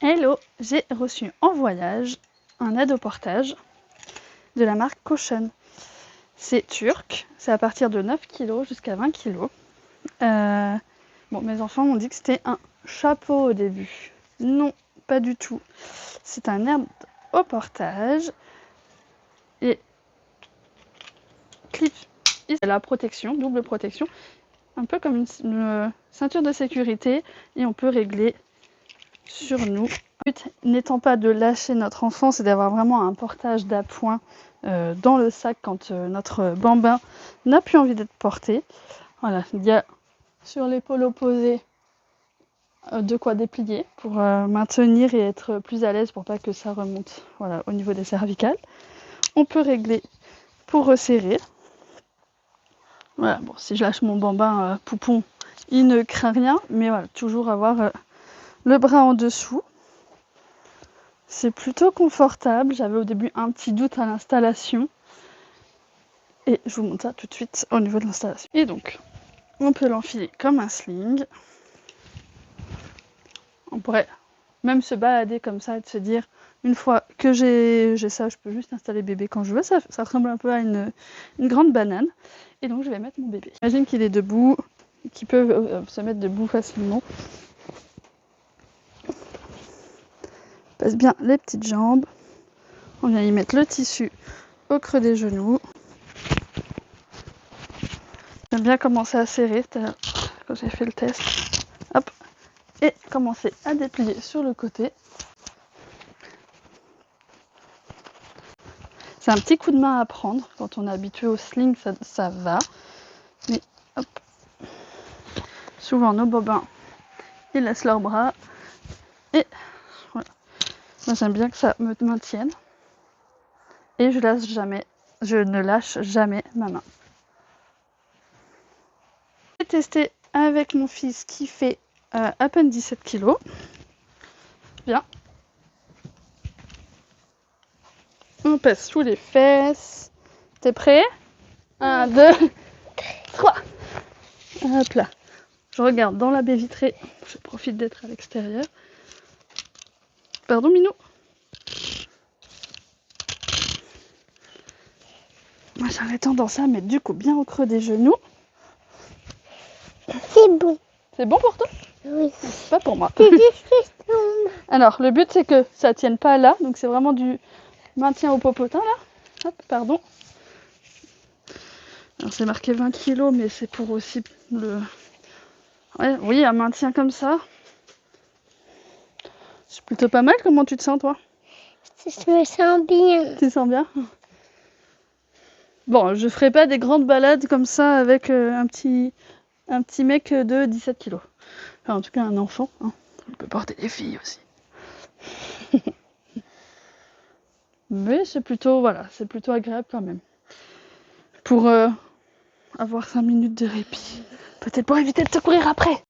Hello, j'ai reçu en voyage un aide au portage de la marque Caution. C'est turc, c'est à partir de 9 kg jusqu'à 20 kg. Bon, mes enfants m'ont dit que c'était un chapeau au début. Non, pas du tout. C'est un aide au portage et clip. C'est la protection, double protection, un peu comme une ceinture de sécurité et on peut régler sur nous. Le but n'étant pas de lâcher notre enfant, c'est d'avoir vraiment un portage d'appoint dans le sac quand notre bambin n'a plus envie d'être porté. Voilà, il y a sur l'épaule opposée de quoi déplier pour maintenir et être plus à l'aise pour pas que ça remonte, voilà, au niveau des cervicales. On peut régler pour resserrer. Voilà, bon, si je lâche mon bambin poupon, il ne craint rien, mais voilà, toujours avoir le bras en dessous. C'est plutôt confortable. J'avais au début un petit doute à l'installation. Et je vous montre ça tout de suite au niveau de l'installation. Et donc, on peut l'enfiler comme un sling. On pourrait même se balader comme ça et de se dire, une fois que j'ai ça, je peux juste installer bébé quand je veux. Ça ressemble un peu à une grande banane. Et donc, je vais mettre mon bébé. J'imagine qu'il est debout, qu'il peut se mettre debout facilement. Passe bien les petites jambes. On vient y mettre le tissu au creux des genoux. J'aime bien commencer à serrer quand j'ai fait le test. Hop. Et commencer à déplier sur le côté. C'est un petit coup de main à prendre. Quand on est habitué au sling, ça va. Mais hop. Souvent nos bobins, ils laissent leurs bras. Et voilà. Moi j'aime bien que ça me maintienne. Et je ne lâche jamais ma main. J'ai testé avec mon fils qui fait à peine 17 kg. Bien. On passe sous les fesses. T'es prêt? 1, 2, 3. Hop là. Je regarde dans la baie vitrée. Je profite d'être à l'extérieur. Pardon, Minou? Moi, j'aurais tendance à mettre du coup bien au creux des genoux. C'est bon. C'est bon pour toi? Oui. C'est pas pour moi. C'est juste. Alors, le but, c'est que ça tienne pas là. Donc, c'est vraiment du maintien au popotin, là. Hop, pardon. Alors, c'est marqué 20 kg, mais c'est pour aussi le... Ouais, oui, un maintien comme ça. C'est plutôt pas mal. Comment tu te sens, toi? Je me sens bien. Tu te sens bien? Bon, je ferai pas des grandes balades comme ça avec un petit mec de 17 kg. Enfin, en tout cas, un enfant. Hein. On peut porter des filles aussi. Mais c'est plutôt, voilà, c'est plutôt agréable quand même. Pour avoir 5 minutes de répit. Peut-être pour éviter de se courir après.